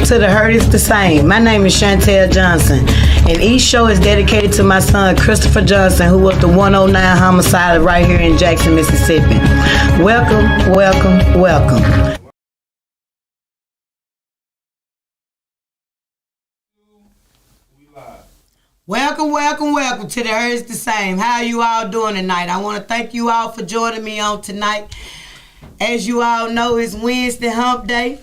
to The Hurt is the Same. My name is Shantell Johnson, and each show is dedicated to my son, Christopher Johnson, who was the 109 homicide right here in Jackson, Mississippi. Welcome, welcome, welcome. Welcome, welcome, welcome to The Hurt is the Same. How are you all doing tonight? I want to thank you all for joining me on tonight. As you all know, it's Wednesday hump day.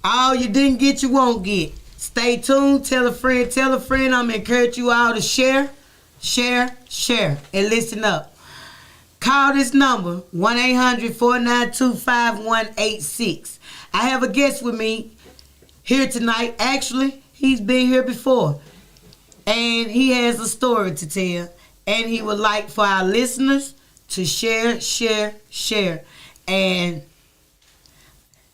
All you didn't get, you won't get. Stay tuned. Tell a friend. I'm going to encourage you all to share, and listen up. Call this number, 1-800-492-5186. I have a guest with me here tonight. Actually, he's been here before. And he has a story to tell. And he would like for our listeners to share. And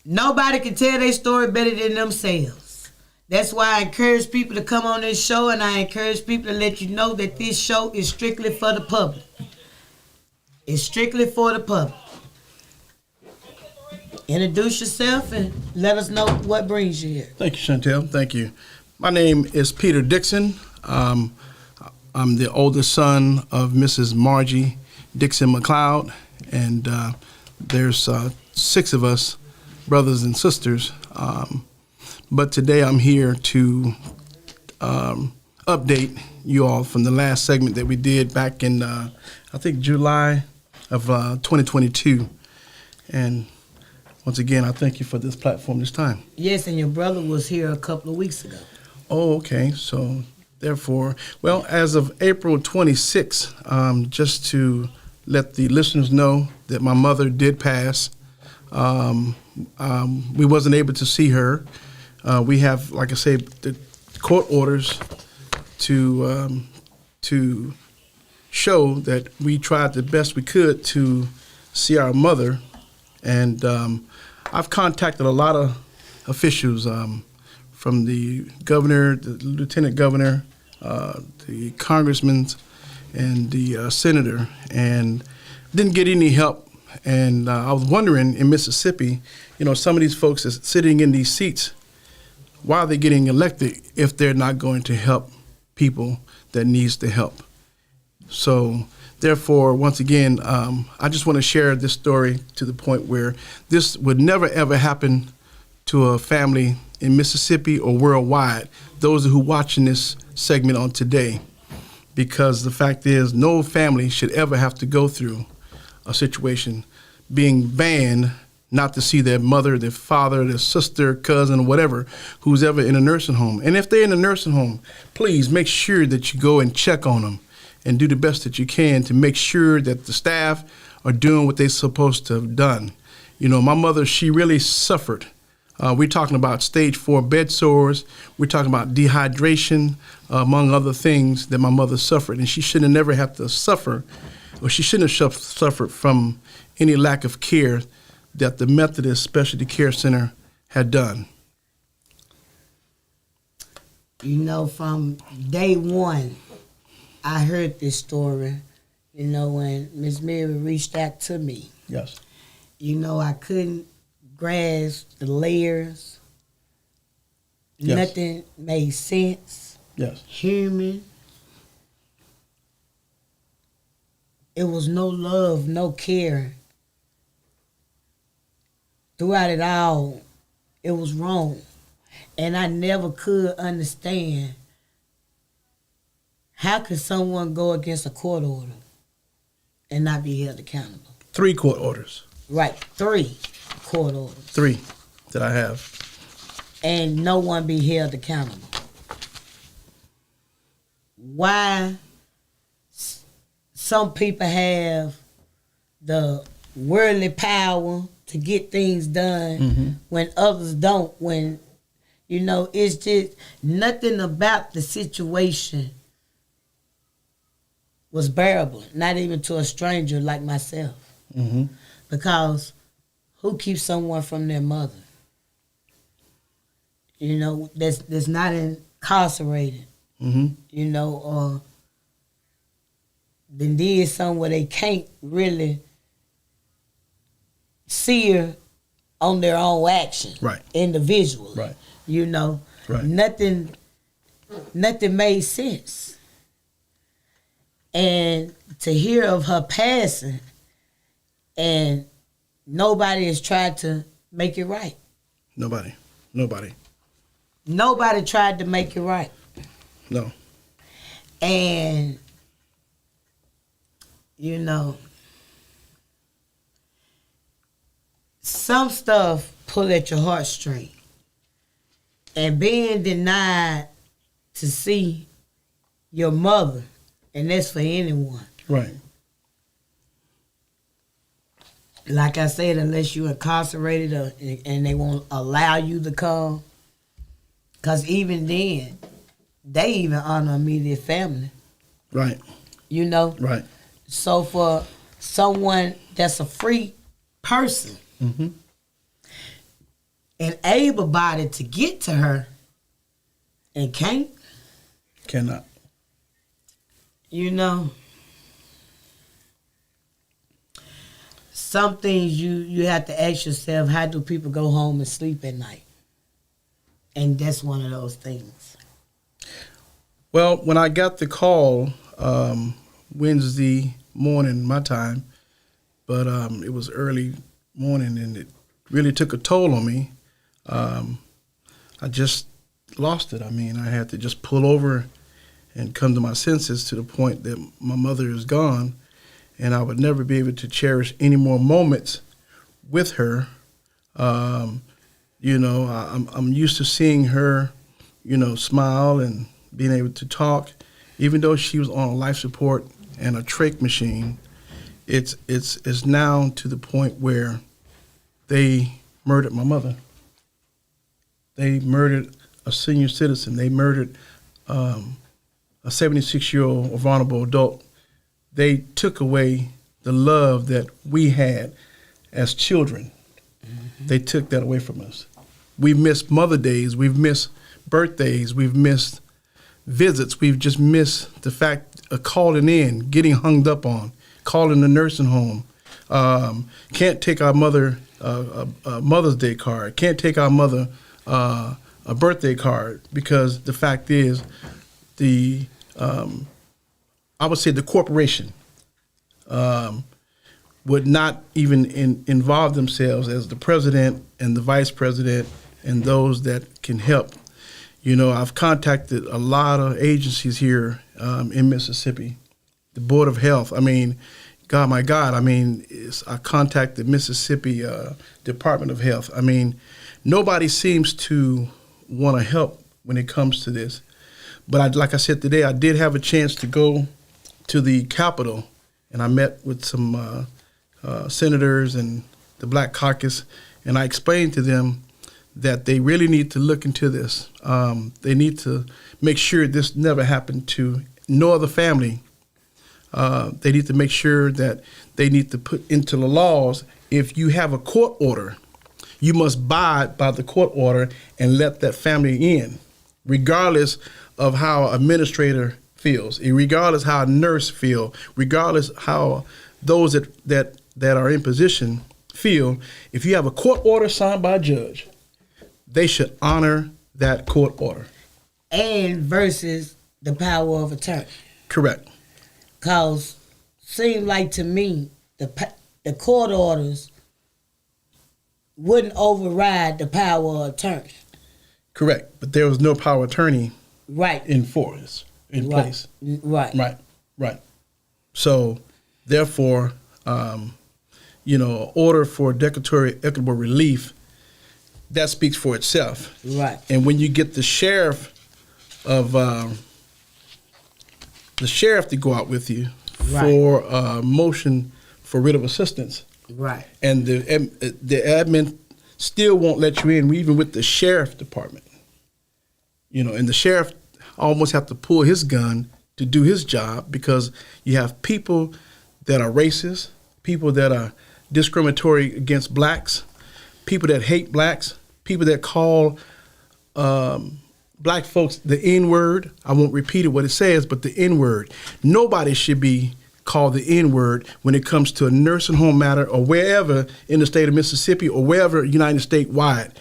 nobody can tell their story better than themselves. That's why I encourage people to come on this show, and I encourage people to let you know that this show is strictly for the public. It's strictly for the public. Introduce yourself and let us know what brings you here. Thank you, Shantell. Thank you. My name is Peter Dixon. I'm the oldest son of Mrs. Margie Dixon McLeod, and there's 6 of us, brothers and sisters. But today I'm here to update you all from the last segment that we did back in, I think, July of 2022. And once again, I thank you for this platform this time. Yes, and your brother was here a couple of weeks ago. Oh, okay. So, therefore, well, as of April 26th, just to let the listeners know that my mother did pass. We wasn't able to see her. We have, like I say, the court orders to show that we tried the best we could to see our mother. And I've contacted a lot of officials, from the governor, the lieutenant governor, the congressmen, and the senator, and didn't get any help. And I was wondering, in Mississippi, some of these folks that's sitting in these seats, why are they getting elected if they're not going to help people that needs the help? So therefore, once again, I just want to share this story to the point where this would never, ever happen to a family in Mississippi or worldwide, those who watching this segment on today, because the fact is no family should ever have to go through a situation being banned not to see their mother, their father, their sister, cousin, whatever, who's ever in a nursing home. And if they're in a nursing home, please make sure that you go and check on them and do the best that you can to make sure that the staff are doing what they're supposed to have done. My mother, she really suffered. We're talking about stage 4 bed sores. We're talking about dehydration, among other things that my mother suffered. And she shouldn't have never have to suffer, or she shouldn't have suffered from any lack of care that the Methodist Specialty Care Center had done. From day one, I heard this story, when Miss Mary reached out to me. Yes. I couldn't grasp the layers. Yes. Nothing made sense. Yes. Human. It was no love, no care. Throughout it all, it was wrong. And I never could understand how could someone go against a court order and not be held accountable. 3 court orders. Right, 3 court orders. 3 that I have. And no one be held accountable. Why some people have the worldly power to get things done when others don't, when, it's just nothing about the situation was bearable, not even to a stranger like myself. Mm-hmm. Because who keeps someone from their mother? That's not incarcerated. Mm-hmm. Or then did something where they can't really see her on their own action, right, individually. Right. You know, Right. nothing made sense. And to hear of her passing, and nobody has tried to make it right. Nobody. Nobody tried to make it right. No. And, you know, some stuff pull at your heartstring. And being denied to see your mother, and that's for anyone. Right. Like I said, unless you're incarcerated and they won't allow you to come. Because even then, they even honor immediate family. Right. You know? Right. So for someone that's a free person Mm-hmm. and able-bodied to get to her and can't, Cannot. you know, some things you have to ask yourself, how do people go home and sleep at night? And that's one of those things. Well, when I got the call Wednesday morning, my time, but it was early morning, and it really took a toll on me. I just lost it. I mean, I had to just pull over and come to my senses to the point that my mother is gone, and I would never be able to cherish any more moments with her. You know, I'm used to seeing her, you know, smile and being able to talk, even though she was on life support and a trach machine. It's now to the point where they murdered my mother. They murdered a senior citizen. They murdered a 76-year-old vulnerable adult. They took away the love that we had as children. Mm-hmm. They took that away from us. We've missed Mother Days. We've missed birthdays. We've missed visits. We've just missed the fact of calling in, getting hung up on, calling the nursing home. Can't take our mother a Mother's Day card. Can't take our mother a birthday card, because the fact is, I would say the corporation would not even involve themselves as the president and the vice president and those that can help. You know, I've contacted a lot of agencies here in Mississippi, the Board of Health. I mean, my God, I mean, I contacted Mississippi Department of Health. I mean, nobody seems to want to help when it comes to this. But like I said today, I did have a chance to go to the Capitol, and I met with some senators and the Black Caucus, and I explained to them that they really need to look into this. They need to make sure this never happened to no other family. They need to make sure that they need to put into the laws, if you have a court order, you must abide by the court order and let that family in, regardless of how an administrator feels, regardless how a nurse feels, regardless how those that are in position feel. If you have a court order signed by a judge, they should honor that court order. And versus the power of attorney. Correct. Because seemed like to me the court orders wouldn't override the power of attorney. Correct. But there was no power of attorney in place. Right. So, therefore, order for declaratory equitable relief, that speaks for itself. Right. And when you get the sheriff to go out with you for a motion for writ of assistance, right, and the admin still won't let you in, even with the sheriff department. You know, and the sheriff almost have to pull his gun to do his job, because you have people that are racist, people that are discriminatory against blacks, people that hate blacks, people that call black folks the N-word. I won't repeat it what it says, but the N-word. Nobody should be called the N-word when it comes to a nursing home matter or wherever in the state of Mississippi or wherever United States wide.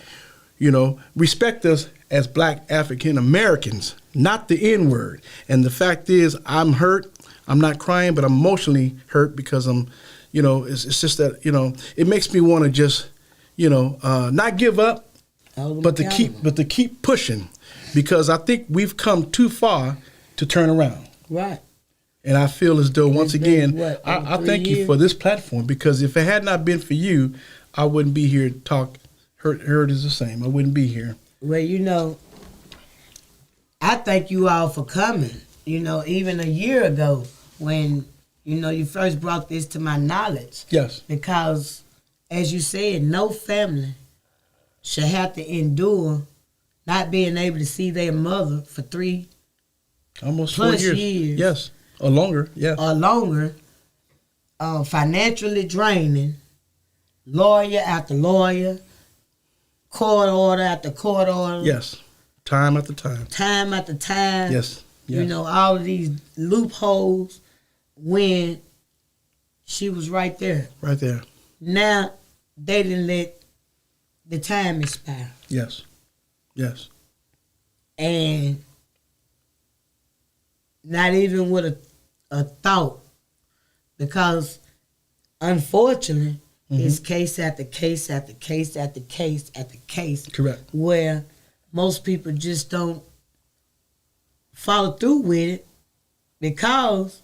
respect us as Black African Americans, not the N word. And the fact is, I'm hurt. I'm not crying, but I'm emotionally hurt because it's just that, it makes me want to just, not give up, but to keep pushing, because I think we've come too far to turn around. Right. And I feel as though, once again, I thank you for this platform, because if it had not been for you, I wouldn't be here to talk. Hurt is the same. I wouldn't be here. Well, I thank you all for coming. Even a year ago when, you first brought this to my knowledge. Yes. Because, as you said, no family should have to endure not being able to see their mother for almost plus 4 years. Yes. Or longer, yeah. Or longer, financially draining, lawyer after lawyer, court order after court order. Yes. Time after time. Time after time. Yes. All of these loopholes when she was right there. Right there. Now, they didn't let the time expire. Yes. Yes. And not even with a thought, because unfortunately, it's case after case after case after case after case. Correct. Where most people just don't follow through with it because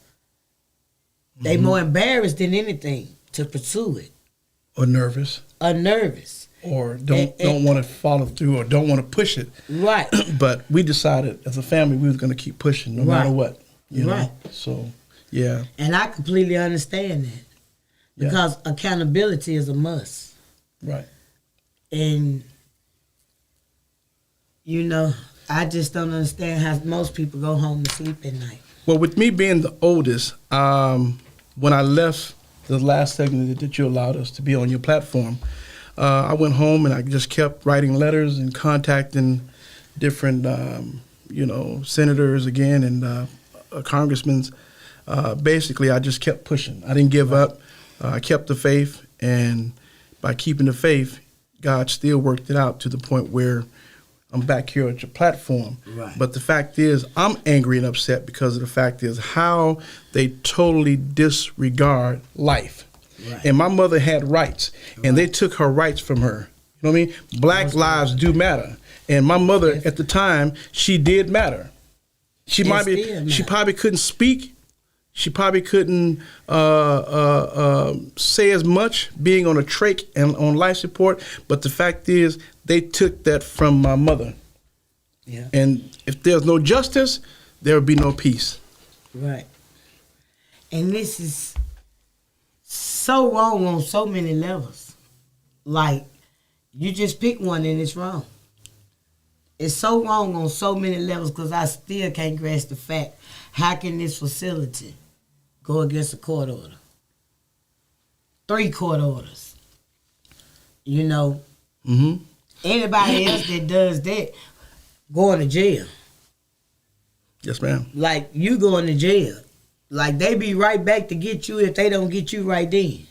they more embarrassed than anything to pursue it. Or nervous. Or don't want to follow through, or don't want to push it. Right. But we decided as a family we was going to keep pushing no matter what. You know? So, yeah. And I completely understand that. Because accountability is a must. Right. And, I just don't understand how most people go home and sleep at night. Well, with me being the oldest, when I left the last segment that you allowed us to be on your platform, I went home and I just kept writing letters and contacting different, senators again and congressmen. Basically, I just kept pushing. I didn't give up. I kept the faith, and by keeping the faith, God still worked it out to the point where I'm back here at your platform. Right. But the fact is, I'm angry and upset because of the fact is how they totally disregard life. Right. And my mother had rights, and they took her rights from her. You know what I mean? Black lives do matter. And my mother at the time, she did matter. She probably couldn't speak. She probably couldn't say as much being on a trach and on life support. But the fact is, they took that from my mother. Yeah. And if there's no justice, there will be no peace. Right. And this is so wrong on so many levels. Like, you just pick one and it's wrong. It's so wrong on so many levels because I still can't grasp the fact, how can this facility go against a court order? 3 court orders. Anybody else that does that going to jail. Yes, ma'am. Like, you going to jail. Like, they be right back to get you if they don't get you right then.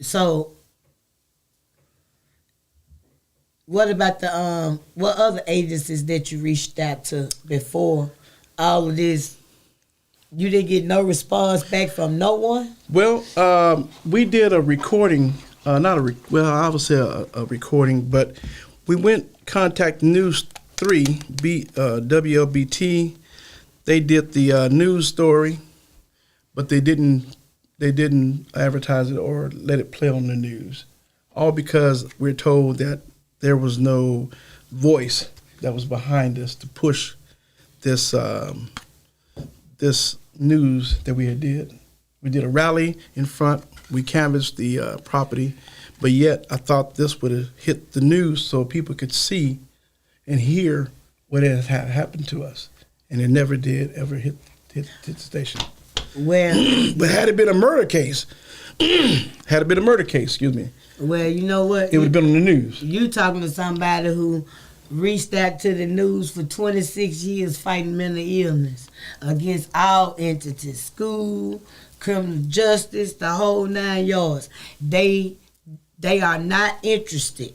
So, what about the what other agencies that you reached out to before all of this? You didn't get no response back from no one? Well, we did a recording, I would say a recording, but we went contact News 3, WLBT. They did the news story, but they didn't advertise it or let it play on the news. All because we're told that there was no voice that was behind us to push this this news that we had did. We did a rally in front. We canvassed the property, but yet I thought this would have hit the news so people could see and hear what had happened to us, and it never did ever hit the station. Well, but had it been a murder case, excuse me. Well, you know what? It would have been on the news. You talking to somebody who reached out to the news for 26 years fighting mental illness against all entities, school, criminal justice, the whole 9 yards. They They are not interested.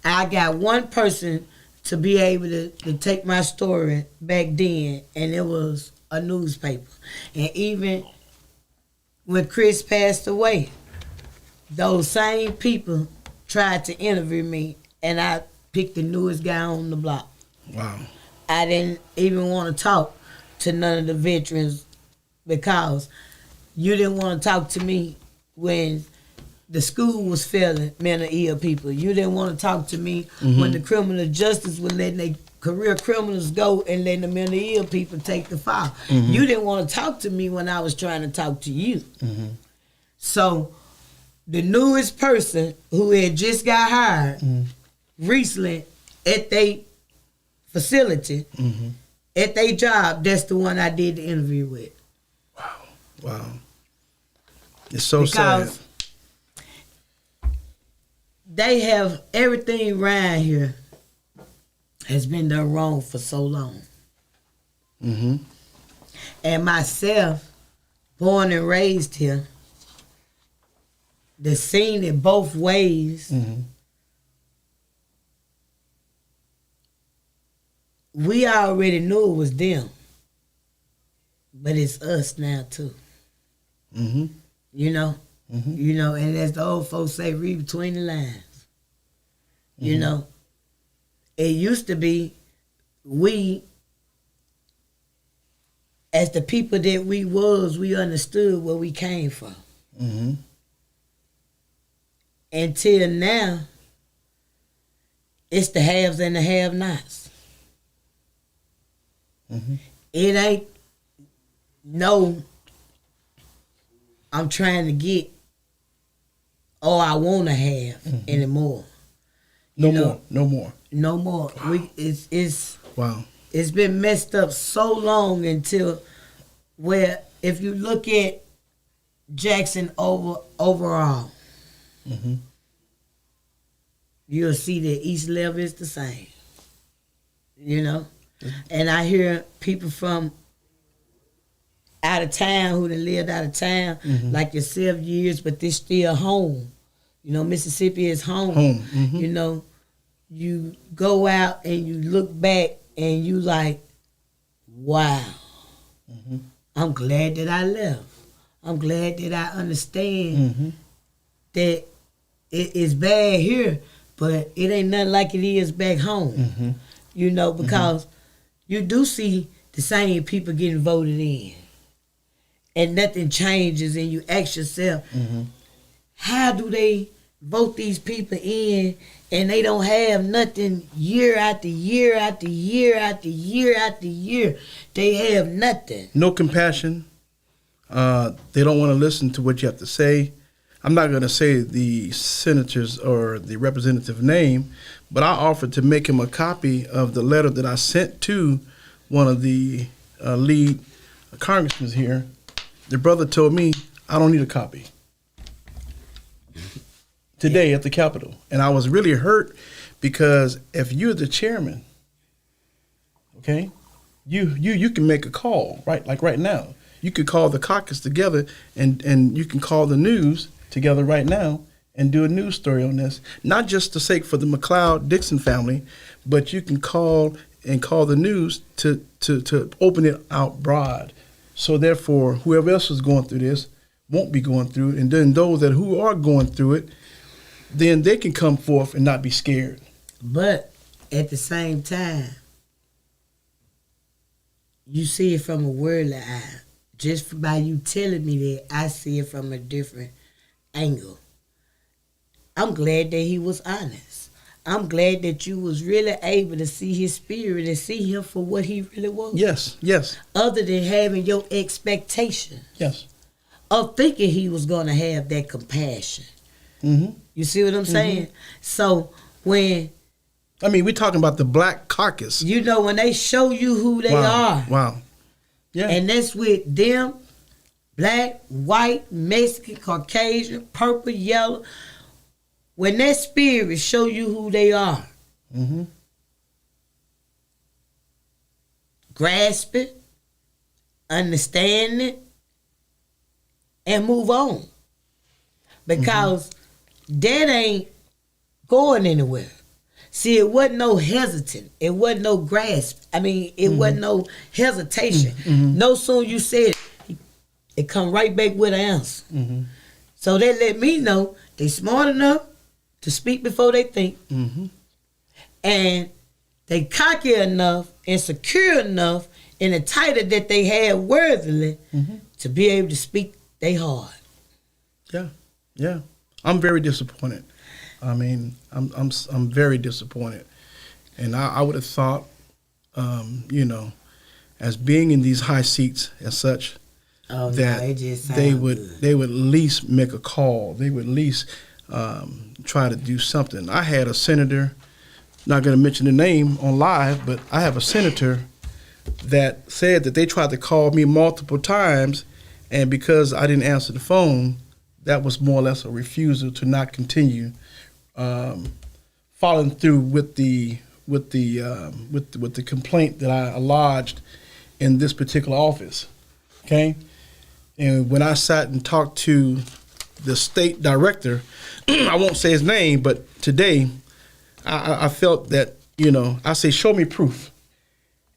I got one person to be able to take my story back then, and it was a newspaper. And even when Chris passed away, those same people tried to interview me, and I picked the newest guy on the block. Wow. I didn't even want to talk to none of the veterans because you didn't want to talk to me when the school was failing mentally ill people. You didn't want to talk to me when the criminal justice was letting their career criminals go and letting the mentally ill people take the file. You didn't want to talk to me when I was trying to talk to you. So the newest person who had just got hired recently at their facility, at their job, that's the one I did the interview with. Wow. It's so sad. They have everything around here has been done wrong for so long. And myself, born and raised here, the seen it both ways. We already knew it was them, but it's us now too. You know, you know, and as the old folks say, read between the lines. You know, it used to be we, as the people that we was, we understood where we came from. Until now, it's the haves and the have-nots. It ain't no, I'm trying to get, or I want to have anymore. No more. No more. It's Wow. It's been messed up so long until where if you look at Jackson overall, you'll see that each level is the same. You know? And I hear people from out of town who done lived out of town, like yourself years, but they're still home. You know, Mississippi is home. You know, you go out and you look back and you like, wow, I'm glad that I left. I'm glad that I understand that it is bad here, but it ain't nothing like it is back home. You know, because you do see the same people getting voted in. And nothing changes, and you ask yourself, how do they vote these people in and they don't have nothing year after year after year after year after year? They have nothing. No compassion. They don't want to listen to what you have to say. I'm not going to say the senator's or the representative name, but I offered to make him a copy of the letter that I sent to one of the lead congressmen here. The brother told me, I don't need a copy. Today at the Capitol. And I was really hurt because if you're the chairman, okay, you can make a call, right? Like right now. You could call the caucus together and you can call the news together right now and do a news story on this. Not just the sake for the McLeod-Dixon family, but you can call the news to open it out broad. So therefore, whoever else is going through this won't be going through it. And then those who are going through it, then they can come forth and not be scared. But at the same time, you see it from a worldly eye. Just by you telling me that, I see it from a different angle. I'm glad that he was honest. I'm glad that you was really able to see his spirit and see him for what he really was. Yes. Other than having your expectation. Yes. Of thinking he was going to have that compassion. You see what I'm saying? So when... I mean, we're talking about the Black Caucus. You know, when they show you who they are. Wow. Yeah. And that's with them, black, white, Mexican, Caucasian, purple, yellow. When that spirit show you who they are, grasp it, understand it, and move on. Because that ain't going anywhere. See, it wasn't no hesitant. It wasn't no grasp. I mean, it wasn't no hesitation. No sooner you said it come right back with an answer. So they let me know they smart enough to speak before they think. And they cocky enough and secure enough in the title that they had worthily to be able to speak they heart. Yeah. I'm very disappointed. I mean, I'm very disappointed, and I would have thought, as being in these high seats as such, that they would at least make a call. They would at least try to do something. I had a senator, not going to mention the name on live, but I have a senator that said that they tried to call me multiple times, and because I didn't answer the phone, that was more or less a refusal to not continue following through with the complaint that I lodged in this particular office. Okay, and when I sat and talked to the state director, I won't say his name, but today I felt that I say, show me proof.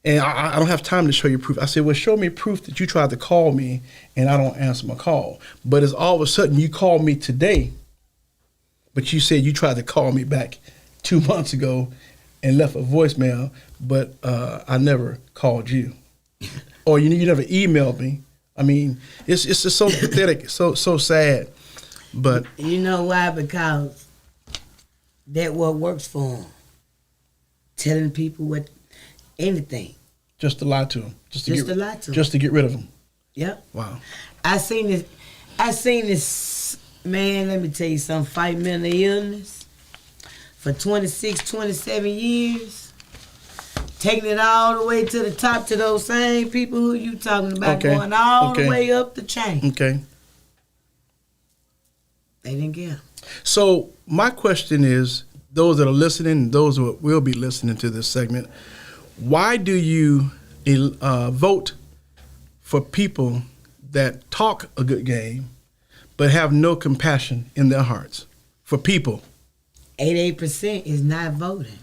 And I don't have time to show you proof. I said, well, show me proof that you tried to call me and I don't answer my call. But it's all of a sudden you called me today, but you said you tried to call me back 2 months ago and left a voicemail, but I never called you. Or you never emailed me. I mean, it's just so pathetic, so sad. But you know why? Because that what works for them. Telling people anything. Just to lie to them. Just to lie to them. Just to get rid of them. Yep. Wow. I seen this, man, let me tell you something, fight mental illness for 26, 27 years. Taking it all the way to the top to those same people who you talking about, going all the way up the chain. Okay. They didn't get 'em. So my question is, those that are listening, those who will be listening to this segment, why do you vote for people that talk a good game but have no compassion in their hearts for people? 88% is not voting.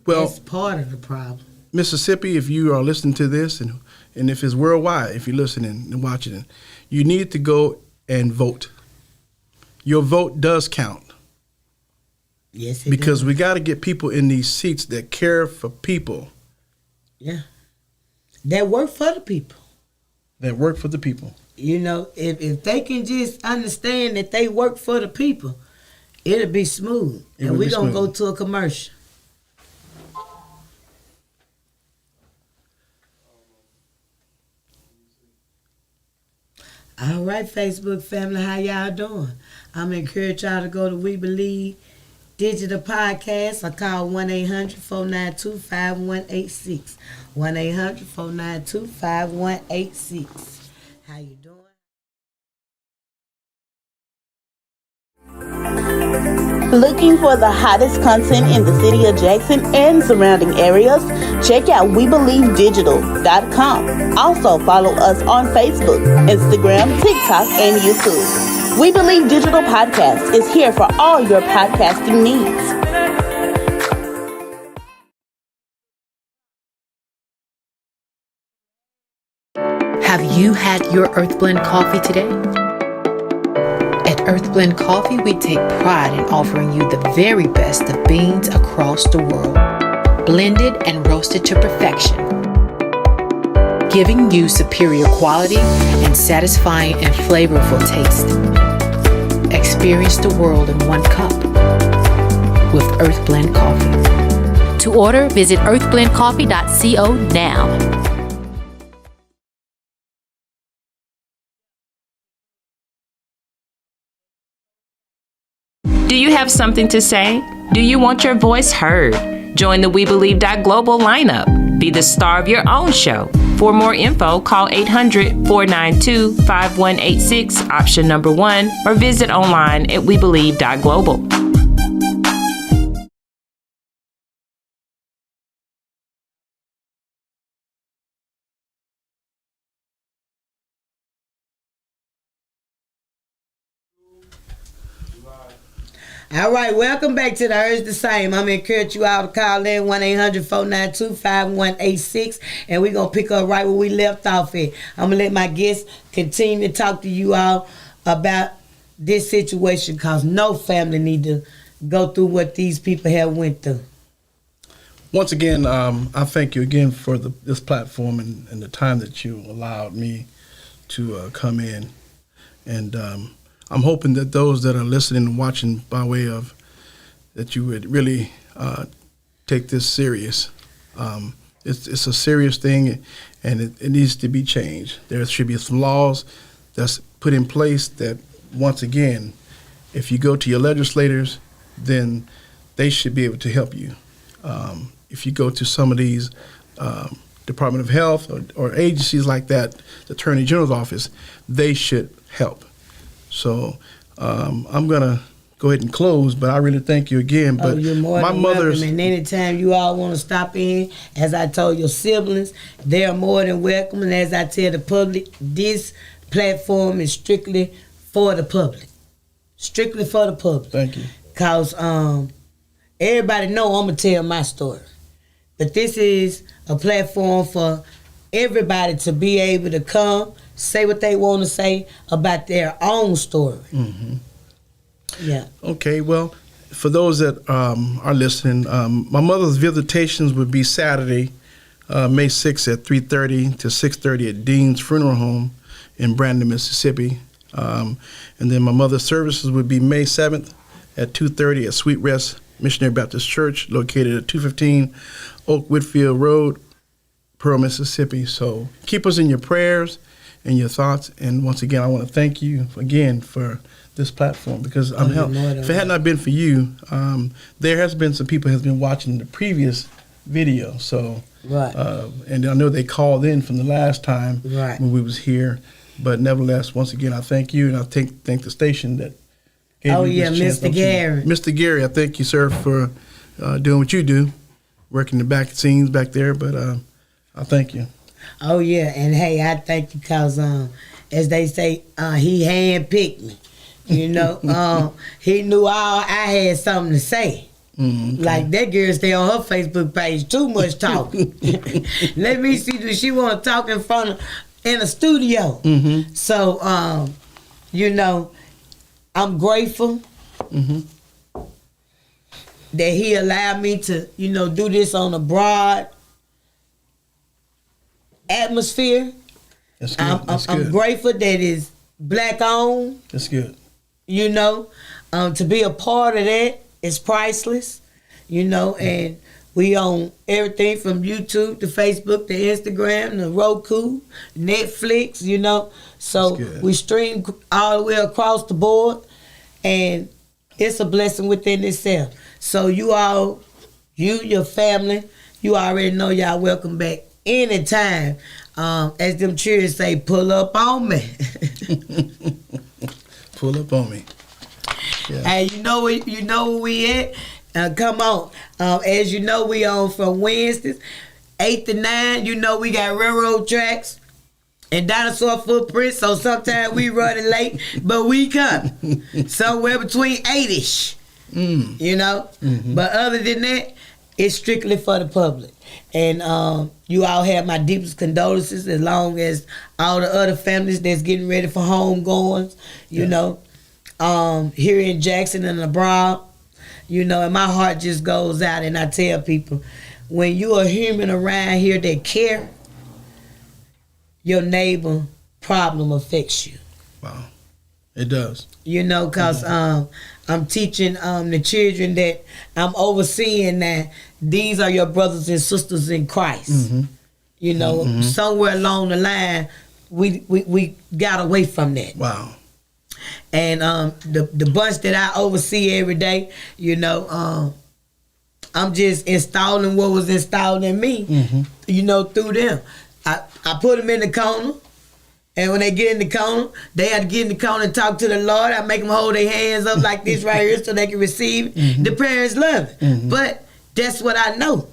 Well, that's part of the problem. Mississippi, if you are listening to this, and if it's worldwide, if you're listening and watching it, you need to go and vote. Your vote does count. Yes, it because does. We got to get people in these seats that care for people. Yeah. That work for the people. That work for the people. If they can just understand that they work for the people, it'll be smooth. And we're going to go to a commercial. All right, Facebook family, how y'all doing? I'm encourage y'all to go to We Believe Digital Podcast. I call 1-800-492-5186. 1-800-492-5186. How you doing? Looking for the hottest content in the city of Jackson and surrounding areas? Check out WeBelieveDigital.com. Also follow us on Facebook, Instagram, TikTok, and YouTube. We Believe Digital Podcast is here for all your podcasting needs. Have you had your Earth Blend coffee today? At Earth Blend Coffee, we take pride in offering you the very best of beans across the world, blended and roasted to perfection, giving you superior quality and satisfying and flavorful taste. Experience the world in one cup with Earth Blend Coffee. To order, visit earthblendcoffee.co now. Do you have something to say? Do you want your voice heard? Join the We Believe Global lineup. Be the star of your own show. For more info, call 800-492-5186, option number 1, or visit online at webelieve.global. All right, welcome back to the Urge the Same. I'm encourage you all to call in 1-800-492-5186, and we're going to pick up right where we left off at. I'm going to let my guests continue to talk to you all about this situation, because no family need to go through what these people have went through. Once again, I thank you again for this platform and the time that you allowed me to come in. And I'm hoping that those that are listening and watching by way of, that you would really take this serious. It's a serious thing, and it needs to be changed. There should be some laws that's put in place that, once again, if you go to your legislators, then they should be able to help you. If you go to some of these Department of Health or agencies like that, the Attorney General's office, they should help. So I'm going to go ahead and close, but I really thank you again. But you're more my than mother's... welcome. And anytime you all want to stop in, as I told your siblings, they are more than welcome. And as I tell the public, this platform is strictly for the public. Strictly for the public. Thank you. Because everybody know I'm going to tell my story. But this is a platform for everybody to be able to come, say what they want to say about their own story. Mm-hmm. Yeah. Okay, well, for those that are listening, my mother's visitations would be Saturday, May 6th at 3:30 to 6:30 at Dean's Funeral Home in Brandon, Mississippi. And then my mother's services would be May 7th at 2:30 at Sweet Rest Missionary Baptist Church, located at 215 Oak Whitfield Road, Pearl, Mississippi. So keep us in your prayers and your thoughts. And once again, I want to thank you again for this platform, because if it had not been for you, there has been some people has been watching the previous video. So, right. And I know they called in from the last time when we was here. But nevertheless, once again, I thank you, and I thank the station that gave me this chance. Mr. Gary. Mr. Gary, I thank you, sir, for doing what you do, working the back scenes back there. But I thank you. Oh, yeah. And, hey, I thank you because, as they say, he handpicked me. You know, he knew I had something to say. Okay. Like, that girl stay on her Facebook page, too much talking. Let me see, does she want to talk in a studio? Mm-hmm. So, you know, I'm grateful that he allowed me to, you know, do this on a broad atmosphere. That's good. I'm grateful that it's black owned. That's good. You know, to be a part of that is priceless. You know, and we own everything from YouTube to Facebook to Instagram to Roku, Netflix. You know, so we stream all the way across the board, and it's a blessing within itself. So you all, your family, you already know y'all welcome back anytime. As them cheers say, pull up on me. Pull up on me. Yeah. Hey, you know where we at? Come on. As you know, we on from Wednesdays, 8 to 9. You know we got railroad tracks and dinosaur footprints, so sometimes we running late, but we come. Somewhere between 8-ish. You know? Mm-hmm. But other than that, it's strictly for the public. And you all have my deepest condolences, as long as all the other families that's getting ready for homegoings, you know, here in Jackson and abroad, you know, and my heart just goes out, and I tell people, when you are human around here that care, your neighbor problem affects you. Wow. It does. You know, because I'm teaching the children that I'm overseeing that these are your brothers and sisters in Christ. Mm-hmm. You know, somewhere along the line, we got away from that. Wow. And the bunch that I oversee every day, you know, I'm just installing what was installed in me, you know, through them. I put them in the corner. And when they get in the corner, they have to get in the corner and talk to the Lord. I make them hold their hands up like this right here so they can receive. The parents love it. But that's what I know,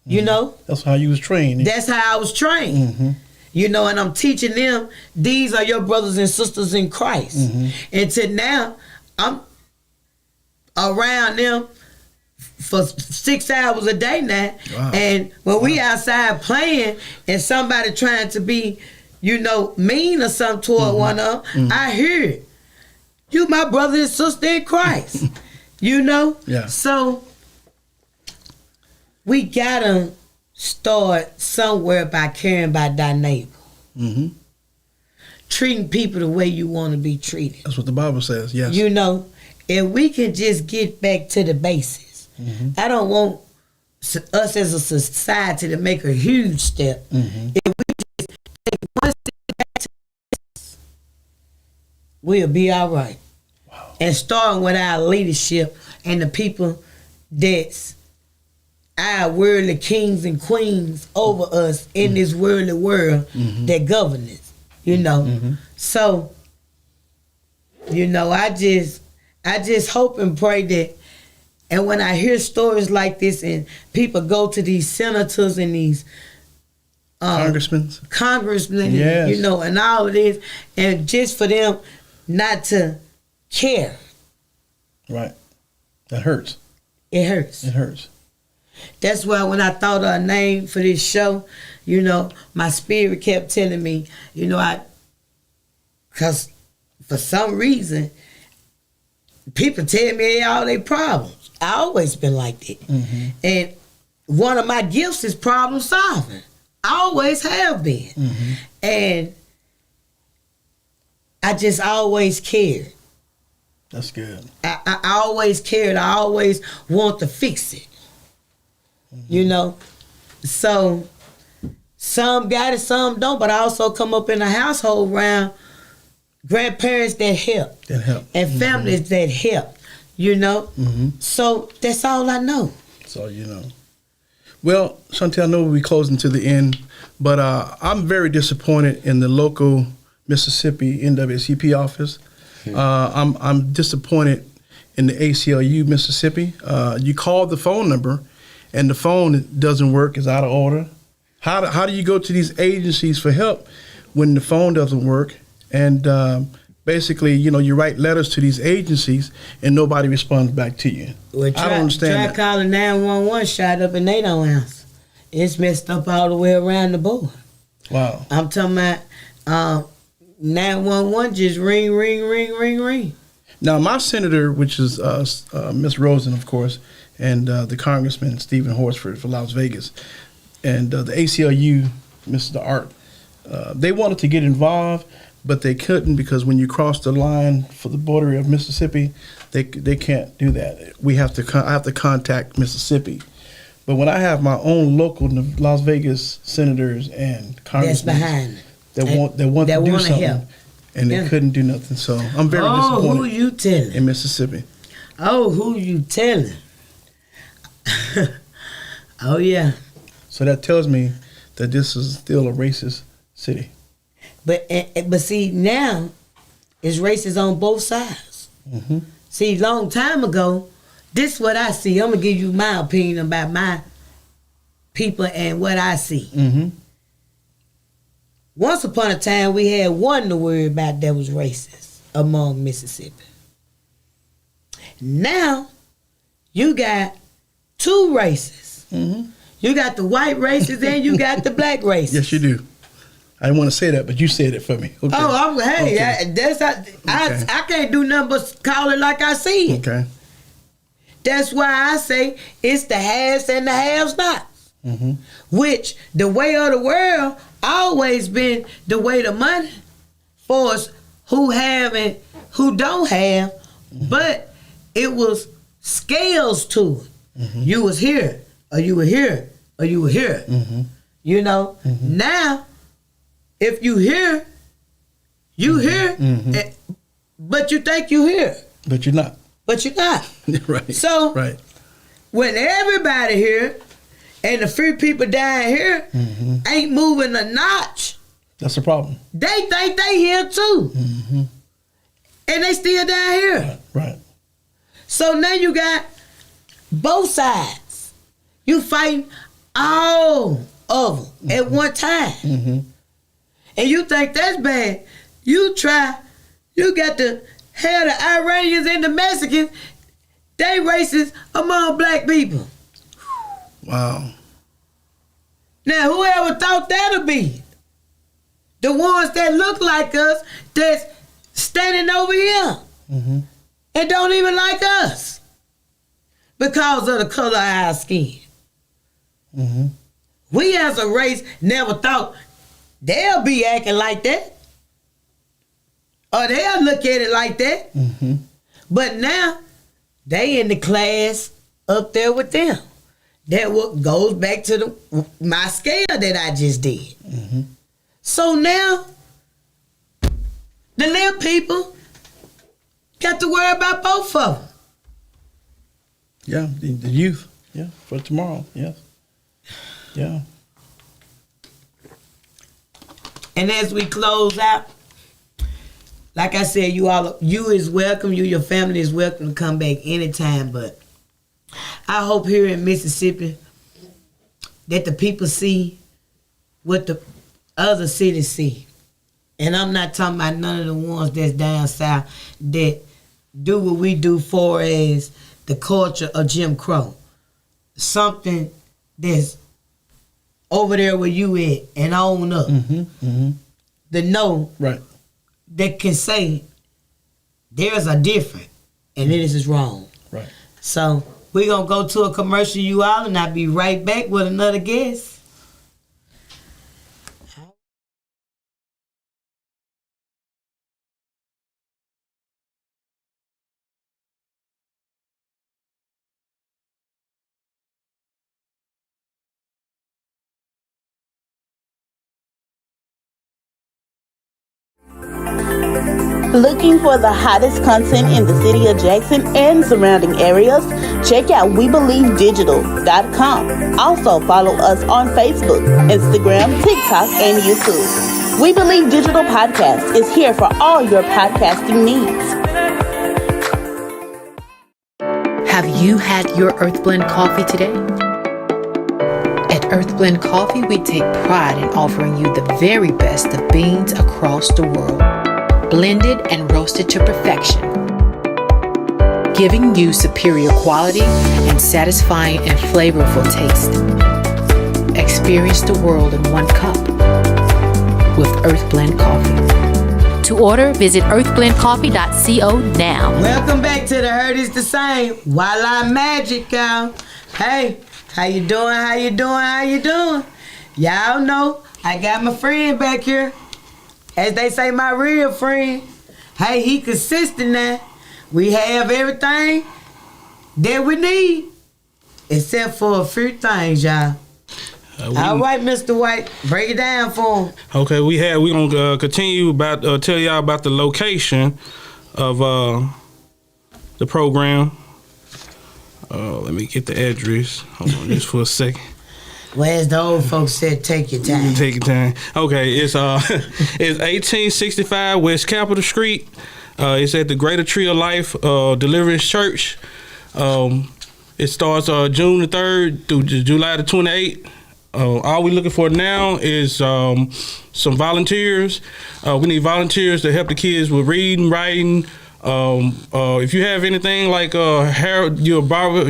you know. That's how you was trained. That's how I was trained. You know, and I'm teaching them, these are your brothers and sisters in Christ. And to now, around them for 6 hours a day now. Wow. And when we outside playing and somebody trying to be, mean or something toward one of them, I hear it. You my brother and sister in Christ. Yeah. So we gotta start somewhere by caring about thy neighbor. Mm-hmm. Treating people the way you want to be treated. That's what the Bible says, yes. If we can just get back to the basics. I don't want us as a society to make a huge step. If we just take one step back to the basics, we'll be all right. Wow. And starting with our leadership and the people that's our worldly kings and queens over us in this worldly world that govern us, So, I just hope and pray that, and when I hear stories like this and people go to these senators and these congressmen, yes. And all of this, and just for them not to care. Right. That hurts. It hurts. It hurts. That's why when I thought of a name for this show, my spirit kept telling me, because for some reason, people tell me all their problems. I always been like that. And one of my gifts is problem solving. I always have been. And I just always cared. That's good. I always cared. I always want to fix it. So some got it, some don't, but I also come up in a household around grandparents that help. And families that help, So that's all I know. That's all you know. Well, Shantell, I know we'll be closing to the end, but I'm very disappointed in the local Mississippi NAACP office. I'm disappointed in the ACLU Mississippi. You called the phone number, and the phone doesn't work, is out of order. How do you go to these agencies for help when the phone doesn't work? And basically, you write letters to these agencies, and nobody responds back to you. Well, I don't understand that. Try calling 911, shot up, and they don't answer. It's messed up all the way around the board. Wow. I'm talking about 911 just ring, ring, ring, ring, ring. Now, my senator, which is Miss Rosen, of course, and the Congressman Stephen Horsford for Las Vegas, and the ACLU, Mr. Art, they wanted to get involved, but they couldn't because when you cross the line for the border of Mississippi, they can't do that. I have to contact Mississippi. But when I have my own local Las Vegas senators and congressmen that want to do something, help. And they couldn't do nothing, so I'm very disappointed. Who you telling? In Mississippi. Oh, who you telling? Oh yeah. So that tells me that this is still a racist city. But see, now it's racist on both sides. See, long time ago, this is what I see. I'm gonna give you my opinion about my people and what I see. Once upon a time, we had one to worry about that was racist among Mississippi. Now, you got two races. You got the white races and you got the black races. Yes, you do. I didn't want to say that, but you said it for me. Okay. Oh, I can't do nothing but call it like I see it. Okay. That's why I say it's the haves and the have-nots. Which the way of the world always been the way the money for us who have and who don't have, but it was scales to it. You was here, or you were here, or you were here. Now, if you here, but you think you here. But you're not. Right. So, when everybody here, and the free people down here ain't moving a notch. That's the problem. They think they here too. And they still down here. Right. So now you got both sides. You fighting all of them at one time. And you think that's bad. You got to have the Iranians and the Mexicans. they racist among black people. Wow. Now, whoever thought that'll be? The ones that look like us that's standing over here and don't even like us because of the color of our skin. We as a race never thought they'll be acting like that or they'll look at it like that. But now they in the class up there with them. That what goes back to my scale that I just did. So now the little people got to worry about both of them. Yeah, the youth. Yeah, for tomorrow. Yes. Yeah. And as we close out, like I said, you is welcome. You, your family is welcome to come back anytime. But I hope here in Mississippi that the people see what the other cities see. And I'm not talking about none of the ones that's down south that do what we do for as the culture of Jim Crow. Something that's over there where you at and own up. The no Right. that can say there's a different and this is wrong. Right. So we're going to go to a commercial, you all, and I'll be right back with another guest. Looking for the hottest content in the city of Jackson and surrounding areas? Check out WeBelieveDigital.com. Also follow us on Facebook, Instagram, TikTok, and YouTube. We Believe Digital Podcast is here for all your podcasting needs. Have you had your Earth Blend coffee today? At Earth Blend Coffee, we take pride in offering you the very best of beans across the world, blended and roasted to perfection, giving you superior quality and satisfying and flavorful taste. Experience the world in one cup with Earth Blend Coffee. To order, visit earthblendcoffee.co now. Welcome back to the Herd is the Same. Voila Magic, y'all. Hey, how you doing? How you doing? How you doing? Y'all know I got my friend back here. As they say, my real friend. Hey, he consistent now. We have everything that we need, except for a few things, y'all. All right, Mr. White, break it down for him. Okay, we gonna continue about tell y'all about the location of the program. Let me get the address. Hold on just for a second. Well, as the old folks said, take your time. Take your time. Okay, it's 1865 West Capitol Street. It's at the Greater Tree of Life Deliverance Church. It starts June the 3rd through July the 28th. All we're looking for now is some volunteers. We need volunteers to help the kids with reading, writing. If you have anything like hair, you're a barber,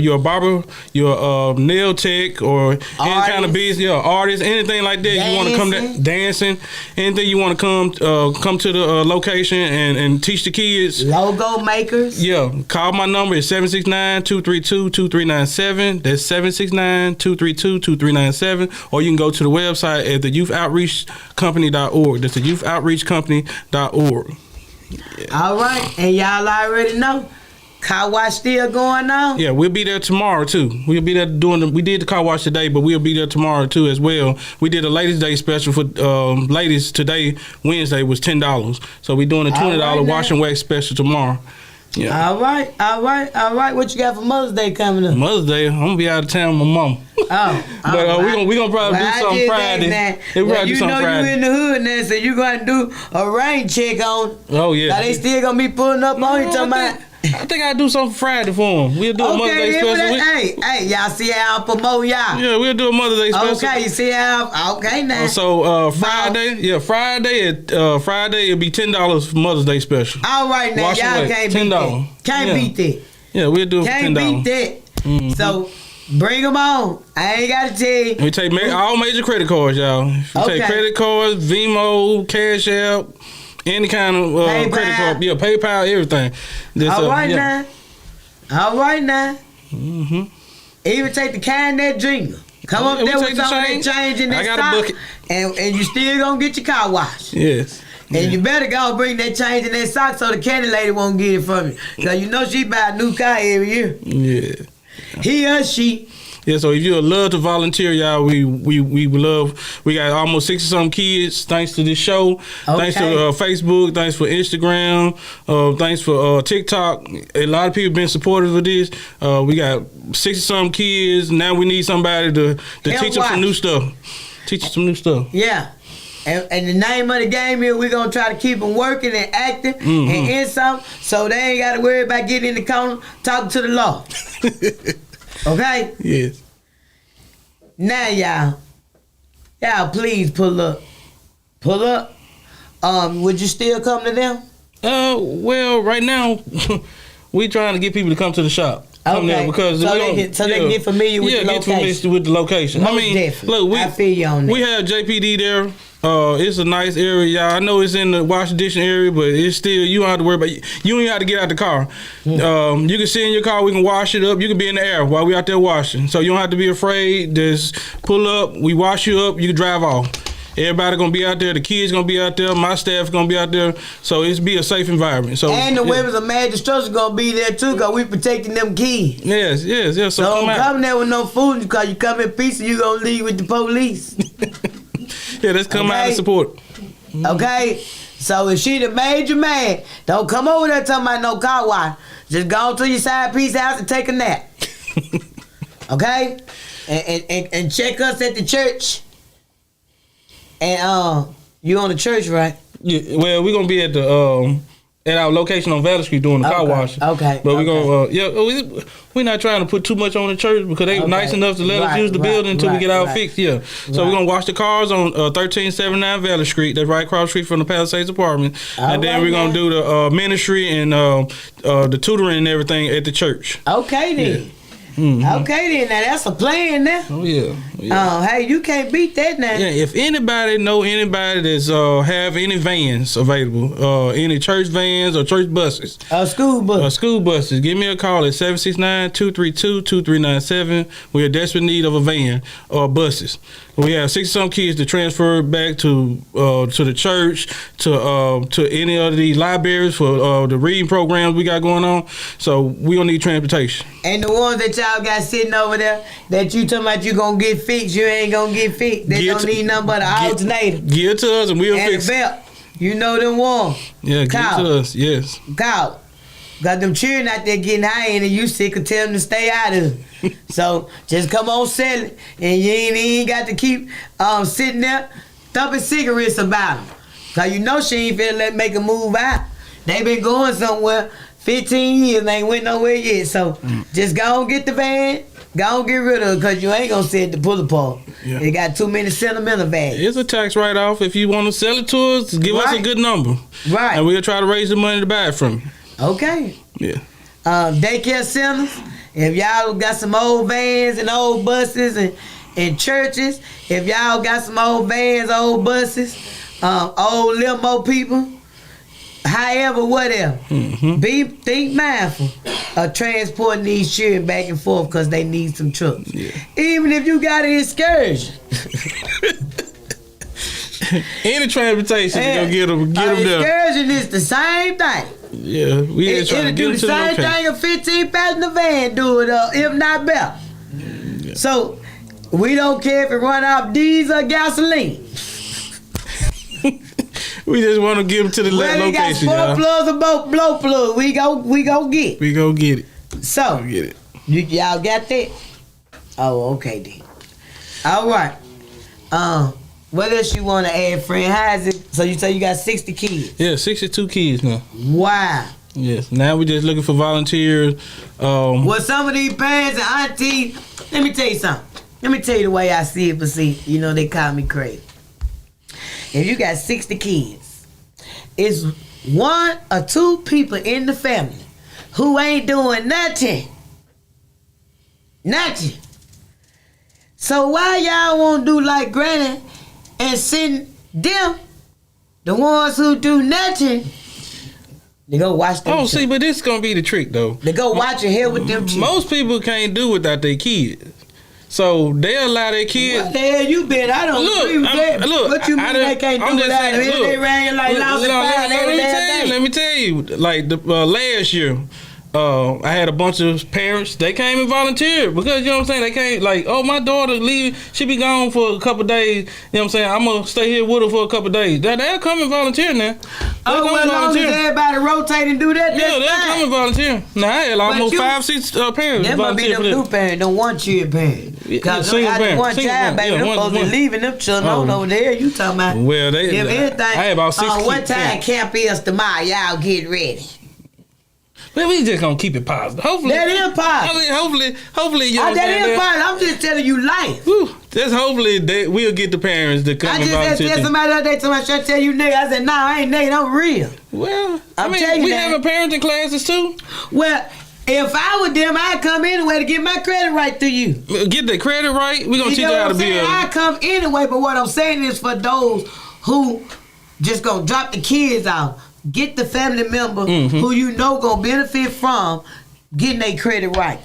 you're a nail tech, or any kind of business, artist, anything like that. You want to come dancing, anything you want to come to the location and teach the kids. Logo makers. Yeah, call my number. It's 769-232-2397. That's 769-232-2397. Or you can go to the website at theyouth-outreach-company.org. That's theyouth-outreach-company.org. Yeah. All right, and y'all already know, car wash still going on. Yeah, we'll be there tomorrow too. We'll be there we did the car wash today, but we'll be there tomorrow too as well. We did a Ladies' Day special for ladies today. Wednesday was $10, so we're doing a $20 wash and wax special tomorrow. Yeah. All right. What you got for Mother's Day coming up? Mother's Day, I'm gonna be out of town with my mom. Oh, but we gonna probably do something Friday. You know you in the hood now, so you gonna do a rain check on. Oh yeah. Now they still gonna be pulling up on you talking about. I think I'll do something Friday for him. We'll do a Mother's Day special. Hey, y'all see how I promote y'all? Yeah, we'll do a Mother's Day special. Okay, you see how? Okay, now. So Friday it'll be $10 for Mother's Day special. All right, now Wash y'all can't beat that. Can't beat that. Yeah, we'll do it for Can't $10. beat that. So bring them on. I ain't got to tell you. We take all major credit cards, y'all. We take credit cards, Venmo, Cash App, any kind of credit card. Yeah, PayPal, everything. All right now. All right now. Even take the kind that jingle. Come up there with some of that change in that sock, and you still gonna get your car washed. Yes. And you better go bring that change in that sock so the candy lady won't get it from you. Cause you know she buy a new car every year. Yeah. He or she. Yeah, so if you would love to volunteer, y'all, we would love. We got almost 60-something kids thanks to this show. Thanks to Facebook. Thanks for Instagram. Thanks for TikTok. A lot of people been supportive of this. We got 60-something kids. Now we need somebody to teach them some new stuff. Teach them some new stuff. Yeah. And the name of the game here, we're going to try to keep them working and acting and in something so they ain't got to worry about getting in the corner talking to the law. Okay? Yes. Now, y'all please pull up. Pull up. Would you still come to them? Well, right now, we trying to get people to come to the shop. Okay. Because they can get familiar with the location. Get familiar with the location. Most definitely. Look, I feel you on that. We have JPD there. It's a nice area, y'all. I know it's in the wash addition area, but it's still, you don't have to worry about it. You don't even have to get out the car. You can sit in your car, we can wash it up. You can be in the air while we out there washing. So you don't have to be afraid. Just pull up, we wash you up, you can drive off. Everybody gonna be out there. The kids gonna be out there. My staff gonna be out there. So it's be a safe environment. So and the weapons of mass destruction gonna be there too, cause we protecting them kids. Yes. So don't come there with no food, cause you come in peace and you gonna leave with the police. Yeah, let's come out and support. Okay, so if she the major man, don't come over there talking about no car wash. Just go to your side piece house and take a nap. Okay, and check us at the church. And you on the church, right? Yeah. Well, we're gonna be at the at our location on Valley Street doing the car wash. Okay. But we're gonna we're not trying to put too much on the church because they nice enough to let us use the building until we get our fixed. Yeah. So we're gonna wash the cars on 1379 Valley Street. That's right across the street from the Palisades apartment. And then we're gonna do the ministry and the tutoring and everything at the church. Okay then. Yeah. Okay then, now that's a plan now. Oh yeah. Hey, you can't beat that now. Yeah, if anybody know anybody that's have any vans available, any church vans or church buses, school buses, give me a call at 769-232-2397. We're in desperate need of a van or buses. We have 60-some kids to transfer back to the church, to any of the libraries for the reading programs we got going on. So we gonna need transportation. And the ones that y'all got sitting over there that you talking about you gonna get fixed, you ain't gonna get fixed. They don't need nothing but an alternator. Give it to us and we'll fix it. And a belt. You know them ones. Yeah, give it to us. Yes. Cow. Got them cheering out there getting high and you sick of telling them to stay out of it. So just come on sell it. And you ain't got to keep sitting there thumping cigarettes about them. Cause you know she ain't finna make a move out. They been going somewhere 15 years and ain't went nowhere yet. So just go and get the van. Go and get rid of it because you ain't going to sit at the pull apart. Yeah. It got too many sentimental values. It's a tax write-off. If you want to sell it to us, give us a good number. Right. And we'll try to raise the money to buy it from you. Okay. Yeah. Daycare centers, if y'all got some old vans and old buses and churches, if y'all got some old vans, old buses, old limo people, however, whatever, think mindful of transporting these children back and forth because they need some trucks. Yeah. Even if you got an excursion. Any transportation to go get them there. Excursion is the same thing. Yeah, we ain't trying to get them to the location. It'll do the same thing a 15-passenger van do it, if not better. Yeah. So, we don't care if it run off diesel or gasoline. We just want to get them to the location, got spark plugs or blow plugs. We go get it. We go get it. So, get it. Y'all got that? Oh, okay then. All right. What else you want to add, friend? How is it? So you say you got 60 kids? Yeah, 62 kids now. Wow. Yes. Now we're just looking for volunteers. Well, some of these parents and aunties, let me tell you something. Let me tell you the way I see it, but see, they call me crazy. If you got 60 kids, it's one or two people in the family who ain't doing nothing. Nothing. So why y'all won't do like Granny and send them, the ones who do nothing, they go watch them. Oh, see, but this is gonna be the trick though. They go watch your head with them children. Most people can't do without their kids. So they allow their kids. What the hell you been? I don't agree with that. Look, what you mean they can't do without them? They ran like lousy fire every day. Let me tell you, like the last year, I had a bunch of parents. They came and volunteered because you know what I'm saying. They came like, oh, my daughter leave. She be gone for a couple of days. You know what I'm saying. I'm gonna stay here with her for a couple of days. They'll come and volunteer now. Oh, well, as long as everybody rotate and do that, yeah, they'll come and volunteer. Now I had almost 5-6 parents. That might be them new parents, them one-child parents. Because after one child, baby, them supposed to be leaving them children over there. You talking about? Well, they. Everything. I had about 6 kids. What time camp is tomorrow? Y'all get ready. Man, we just gonna keep it positive. Hopefully, that is positive. Hopefully, you know that is positive. I'm just telling you life. Just hopefully we'll get the parents to come. I just said somebody the other day, somebody should tell you nigga. I said, nah, I ain't nigga, I'm real. Well, I mean, we having parenting classes too. Well, if I were them, I'd come anyway to get my credit right to you. Get the credit right. We gonna teach you how to be. I come anyway, but what I'm saying is for those who just gonna drop the kids out. Get the family member who you know gonna benefit from getting their credit right.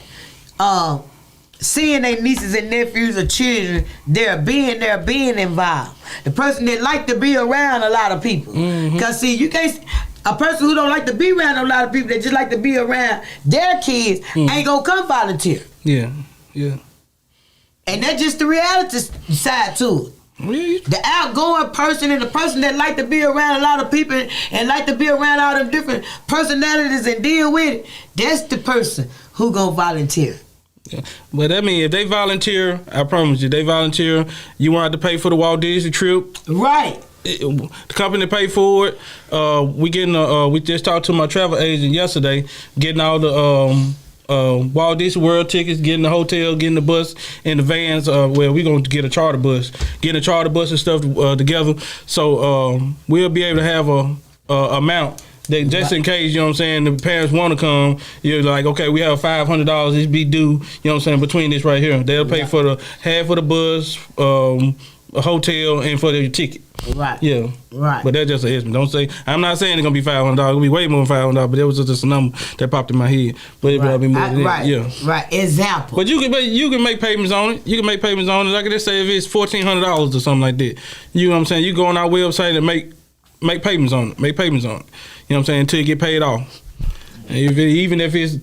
Seeing their nieces and nephews or children, they're being involved. The person that like to be around a lot of people. Cause see, you can't. A person who don't like to be around a lot of people that just like to be around their kids ain't gonna come volunteer. Yeah. And that's just the reality side to it. Really? The outgoing person and the person that like to be around a lot of people and like to be around all them different personalities and deal with it, that's the person who gonna volunteer. Yeah. But I mean, if they volunteer, I promise you, they volunteer, you won't have to pay for the Walt Disney trip. Right. The company pay for it. We just talked to my travel agent yesterday, getting all the Walt Disney World tickets, getting the hotel, getting the bus and the vans. We're going to get a charter bus, getting a charter bus and stuff together. So we'll be able to have a amount that just in case, you know what I'm saying, the parents want to come, you're like, okay, we have $500, this be due, you know what I'm saying, between this right here. They'll pay for the half of the bus, a hotel, and for the ticket. Right. Yeah. Right. But that's just an estimate. Don't say, I'm not saying it's going to be $500. It's going to be way more than $500, but it was just a number that popped in my head. But it probably more than that. Yeah. Right. Example. But you can make payments on it. You can make payments on it. Like I just say, if it's $1,400 or something like that, you know what I'm saying? You go on our website and make payments on it. Make payments on it. You know what I'm saying? Until you get paid off. Even if it's,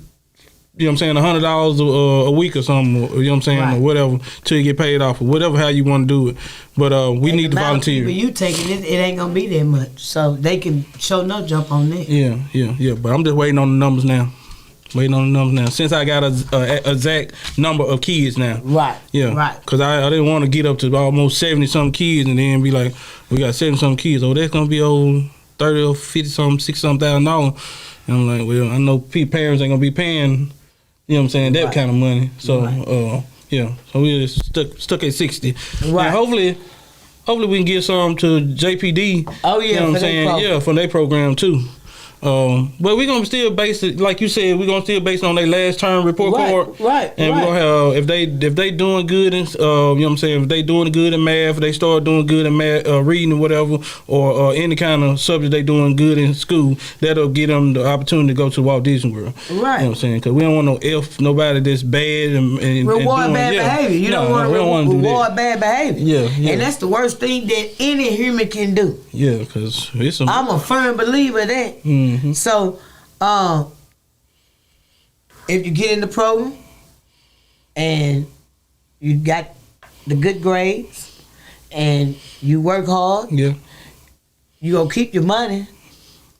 you know what I'm saying, $100 a week or something, you know what I'm saying, right. Or whatever, till you get paid off, or whatever, how you want to do it. But we need to volunteer. But you taking it ain't gonna be that much, so they can show no jump on that. Yeah. But I'm just waiting on the numbers now. Since I got a exact number of kids now. Right. Yeah. Right. Because I didn't want to get up to almost 70-something kids and then be like, we got 70-something kids. Oh, that's gonna be old 30 or 50-something, $60,000. And I'm like, well, I know parents ain't gonna be paying. You know what I'm saying? That kind of money. So, yeah. So we're stuck at 60. Right. And hopefully we can get some to JPD. Oh, yeah, you know what I'm saying? Yeah, for their program, too. But we're gonna still base it, like you said, we're gonna still base it on their last term report card. Right. And we're gonna have if they doing good in you know what I'm saying, if they doing good in math, if they start doing good in math, reading or whatever, or any kind of subject they doing good in school, that'll give them the opportunity to go to Walt Disney World. Right. You know what I'm saying? Because we don't want nobody that's bad and reward bad behavior. You don't want to reward bad behavior. Yeah. And that's the worst thing that any human can do. Yeah, because I'm a firm believer of that. Mm-hmm. So, if you get in the program and you got the good grades and you work hard, you gonna keep your money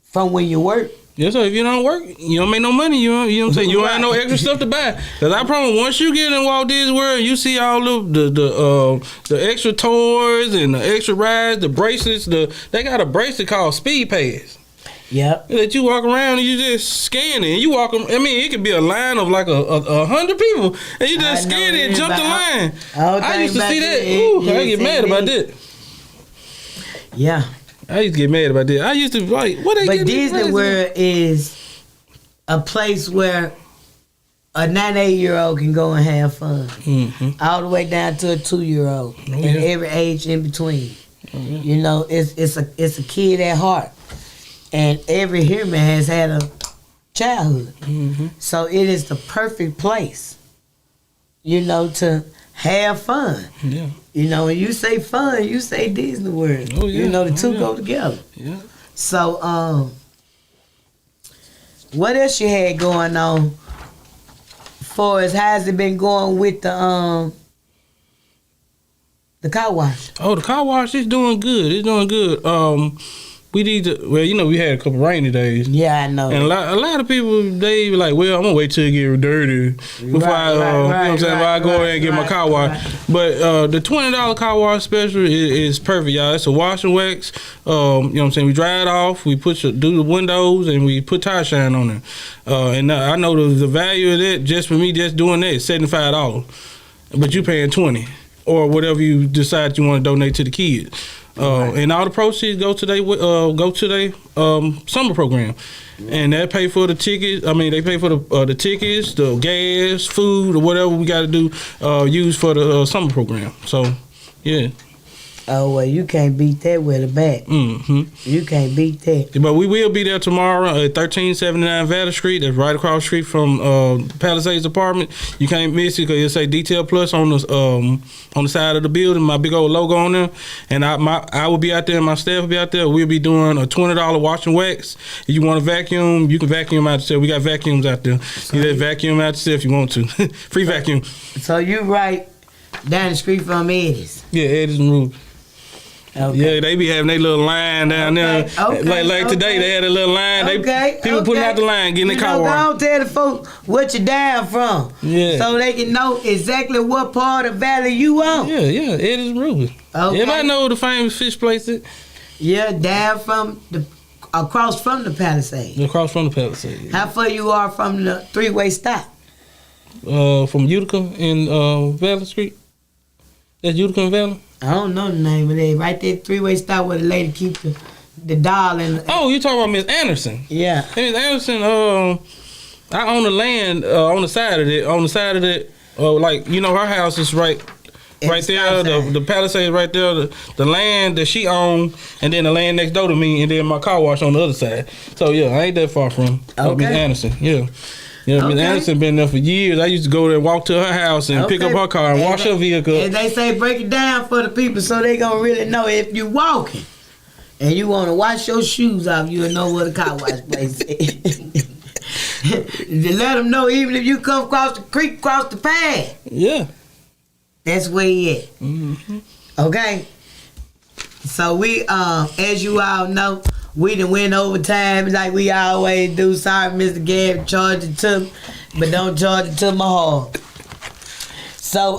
from when you work. Yeah, so if you don't work, you don't make no money. You know what I'm saying? You don't have no extra stuff to buy. Because I promise, once you get in Walt Disney World, you see all of the extra toys and the extra rides, the bracelets. They got a bracelet called Speed Pass. Yep. That you walk around and you just scan it. You walk them. I mean, it could be a line of like 100 people, and you just scan it and jump the line. I used to see that. Ooh, I get mad about that. Yeah. I used to get mad about that. I used to like, what they But Disney World is a place where a 98-year-old can go and have fun, all the way down to a 2-year-old, and every age in between. You know, it's a kid at heart, and every human has had a childhood, so it is the perfect place, you know, to have fun. Yeah. You know, when you say fun, you say Disney World. Oh, yeah. You know, the two go together. Yeah. So, what else you had going on? For as how's it been going with the car wash? Oh, the car wash is doing good. It's doing good. We need to. Well, you know, we had a couple rainy days. Yeah, I know. And a lot of people, they be like, "Well, I'm gonna wait till it get dirty before you know what I'm saying, before I go ahead and get my car wash." But the $20 car wash special is perfect, y'all. It's a wash and wax. You know what I'm saying? We dry it off. We do the windows, and we put tire shine on it. And I know the value of that just for me just doing that is $75, but you paying $20 or whatever you decide you want to donate to the kids. And all the proceeds go to their summer program, and they pay for the tickets. I mean, they pay for the tickets, the gas, food, or whatever we got to do use for the summer program. So, yeah. Oh, well, you can't beat that with a bat. You can't beat that. But we will be there tomorrow at 1379 Valley Street. That's right across the street from Palisades apartment. You can't miss it because it'll say Detail Plus on the side of the building, my big old logo on there. And I will be out there and my staff will be out there. We'll be doing a $20 wash and wax. If you want to vacuum, you can vacuum out yourself. We got vacuums out there. You can vacuum out yourself if you want to. Free vacuum. So you right down the street from Eddie's? Yeah, Eddie's and Ruby. Okay. Yeah, they be having their little line down there. Like today, they had a little line. People putting out the line, getting their car washed. Don't tell the folks what you're down from. Yeah. So they can know exactly what part of Valley you on. Yeah, Eddie's and Ruby. Okay. Everybody know the famous fish place is. Yeah, down from across from the Palisades. Across from the Palisades. How far you are from the three-way stop? From Utica and Valley Street. That's Utica and Valley? I don't know the name of it. Right there, three-way stop where the lady keep the doll in. Oh, you talking about Miss Anderson? Yeah. Miss Anderson, I own the land on the side of it. On the side of it, like, you know, her house is right there. The Palisades right there. The land that she owned, and then the land next door to me, and then my car wash on the other side. So yeah, I ain't that far from Miss Anderson. Yeah. Yeah, Miss Anderson been there for years. I used to go there and walk to her house and pick up her car and wash her vehicle. And they say break it down for the people so they gonna really know if you walking and you want to wash your shoes off, you'll know where the car wash place is. To let them know even if you come across the creek, across the path. Yeah. That's where he at. Okay? So we, as you all know, we done went overtime like we always do. Sorry, Mr. Gab, charge it to me, but don't charge it to my heart. So,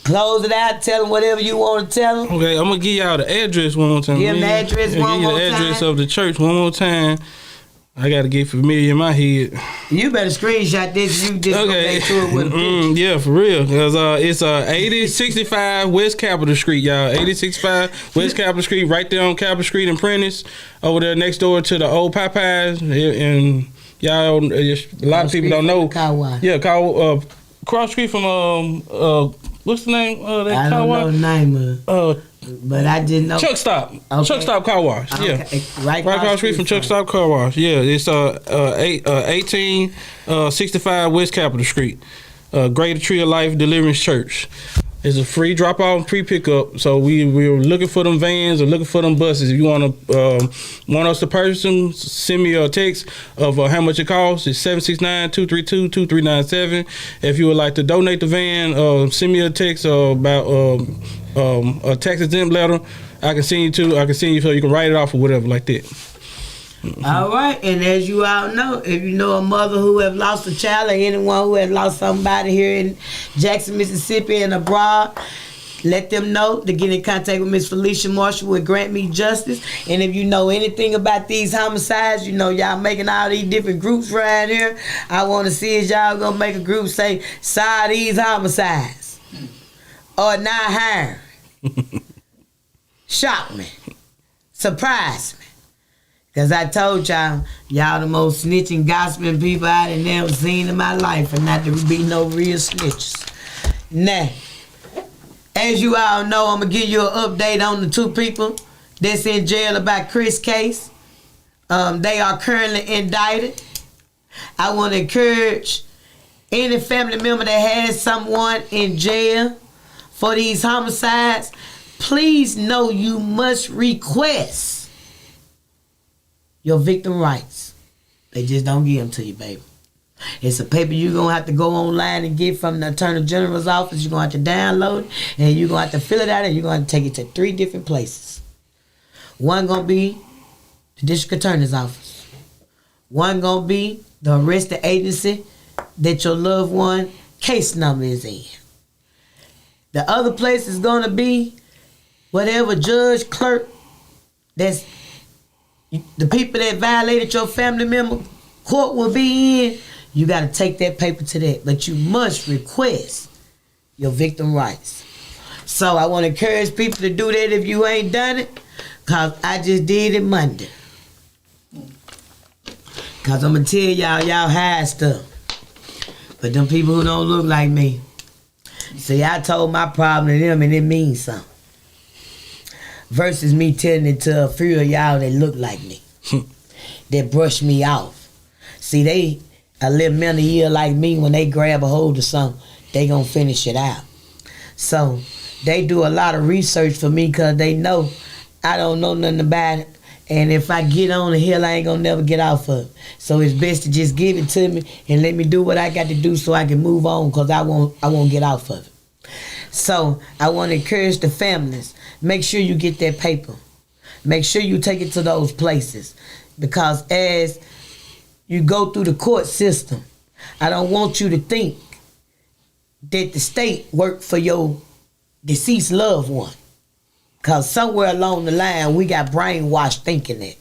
close it out. Tell them whatever you want to tell them. Okay, I'm going to give y'all the address one more time. Give them the address one more time. Give you the address of the church one more time. I got to get familiar in my head. You better screenshot this. You just go back to it with a picture. Yeah, for real. Because it's 8065 West Capitol Street, y'all. 8065 West Capitol Street, right there on Capitol Street in Prentice. Over there next door to the old Popeyes. And y'all, a lot of people don't know. Yeah, cross street from, what's the name of that car wash? I don't know the name of it. But I didn't know. Truck Stop. Okay. Truck Stop Car Wash. Yeah. Okay. Right across the street from Truck Stop Car Wash. Yeah. It's 1865 West Capitol Street. Greater Tree of Life Deliverance Church. It's a free drop off, free pickup. So we're looking for them vans or looking for them buses. If you want us to purchase them, send me a text of how much it costs. It's 769-232-2397. If you would like to donate the van, send me a text about a tax exempt letter. I can send you so you can write it off or whatever like that. All right, and as you all know, if you know a mother who have lost a child or anyone who has lost somebody here in Jackson, Mississippi and abroad, let them know to get in contact with Miss Felicia Marshall with Grant Me Justice. And if you know anything about these homicides, you know y'all making all these different groups right here. I want to see if y'all gonna make a group say, "Solve these homicides," or "Not hiring." Shock me, surprise me. Because I told y'all the most snitching, gossiping people I done never seen in my life, and not to be no real snitches. Now, as you all know, I'm going to give you an update on the 2 people that's in jail about Chris' case. They are currently indicted. I want to encourage any family member that has someone in jail for these homicides, please know you must request your victim rights. They just don't give them to you, baby. It's a paper you're going to have to go online and get from the Attorney General's office. You're going to have to download it, and you're going to have to fill it out, and you're going to take it to 3 different places. One going to be the District Attorney's office. One going to be the arresting agency that your loved one case number is in. The other place is going to be whatever judge, clerk, that's the people that violated your family member court will be in. You got to take that paper to that. But you must request your victim rights. So I want to encourage people to do that if you ain't done it, because I just did it Monday. Because I'm going to tell y'all hide stuff. But them people who don't look like me, see, I told my problem to them and it means something. Versus me telling it to a few of y'all that look like me. That brush me off. See, they a little mentally ill like me. When they grab a hold of something, they gonna finish it out. So they do a lot of research for me because they know I don't know nothing about it. And if I get on the hill, I ain't gonna never get off of it. So it's best to just give it to me and let me do what I got to do so I can move on, because I won't get off of it. So I want to encourage the families, make sure you get that paper. Make sure you take it to those places, because as you go through the court system, I don't want you to think that the state worked for your deceased loved one. Because somewhere along the line, we got brainwashed thinking that.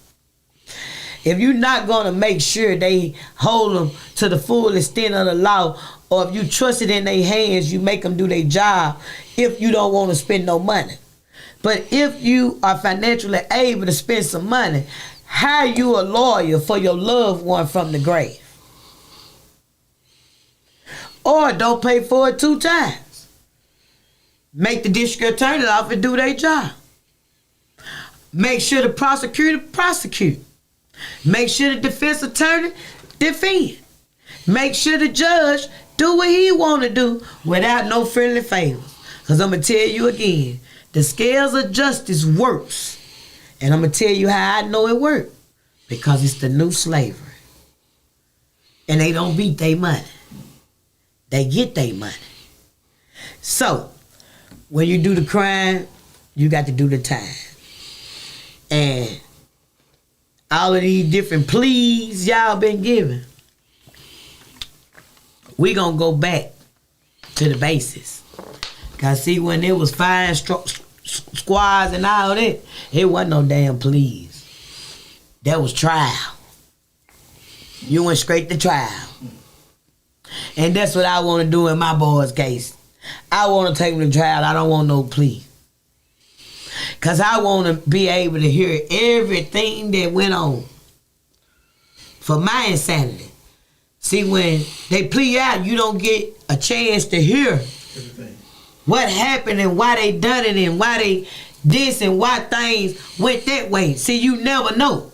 If you're not going to make sure they hold them to the full extent of the law, or if you trust it in their hands, you make them do their job if you don't want to spend no money. But if you are financially able to spend some money, hire you a lawyer for your loved one from the grave. Or don't pay for it 2 times. Make the district attorney's office do their job. Make sure the prosecutor prosecute. Make sure the defense attorney defend. Make sure the judge do what he want to do without no friendly favors. Because I'm going to tell you again, the scales of justice works. And I'm going to tell you how I know it works. Because it's the new slavery. And they don't beat their money. They get their money. So, when you do the crime, you got to do the time. And all of these different pleas y'all been given, we gonna go back to the basis. Cause see, when it was fire squads and all that, it wasn't no damn pleas. That was trial. You went straight to trial. And that's what I want to do in my boy's case. I want to take him to trial. I don't want no plea. Because I want to be able to hear everything that went on for my insanity. See, when they plea out, you don't get a chance to hear everything. What happened and why they done it and why they this and why things went that way. See, you never know.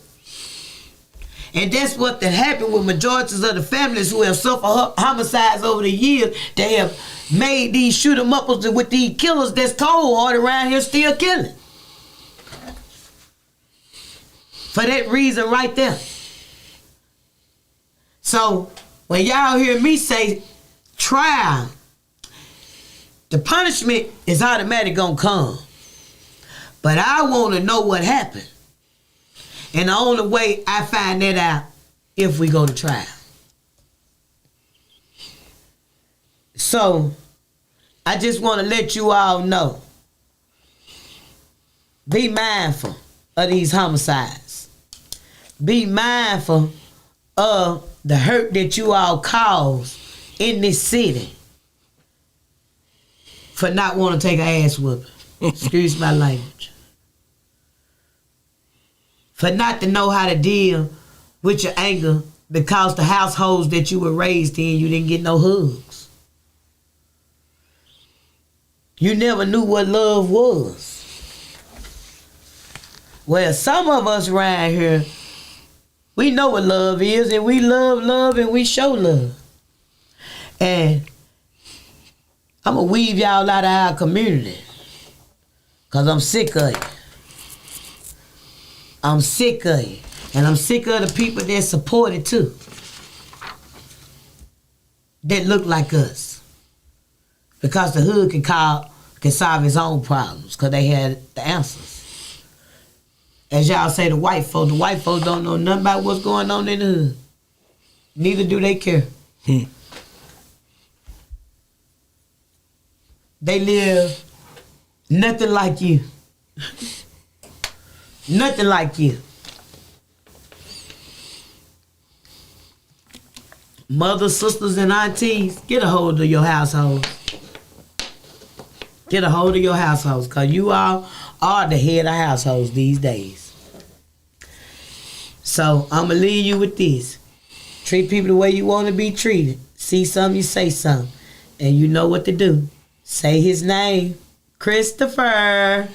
And that's what that happened with majorities of the families who have suffered homicides over the years. They have made these shoot 'em up with these killers that's cold hard around here still killing. For that reason right there. So when y'all hear me say trial, the punishment is automatic gonna come. But I want to know what happened. And the only way I find that out if we go to trial. So, I just want to let you all know. Be mindful of these homicides. Be mindful of the hurt that you all cause in this city for not wanting to take an ass whooping. Excuse my language. for not to know how to deal with your anger because the households that you were raised in, you didn't get no hugs. You never knew what love was. Well, some of us around here, we know what love is, and we love, and we show love. And I'm going to weave y'all out of our community because I'm sick of it. I'm sick of it. And I'm sick of the people that support it too, that look like us. Because the hood can solve its own problems because they had the answers. As y'all say, the white folks don't know nothing about what's going on in the hood. Neither do they care. They live nothing like you. Nothing like you. Mothers, sisters, and aunties, get a hold of your household. Get a hold of your households, because you all are the head of households these days. So, I'm going to leave you with this. Treat people the way you want to be treated. See something, you say something. And you know what to do. Say his name. Christopher.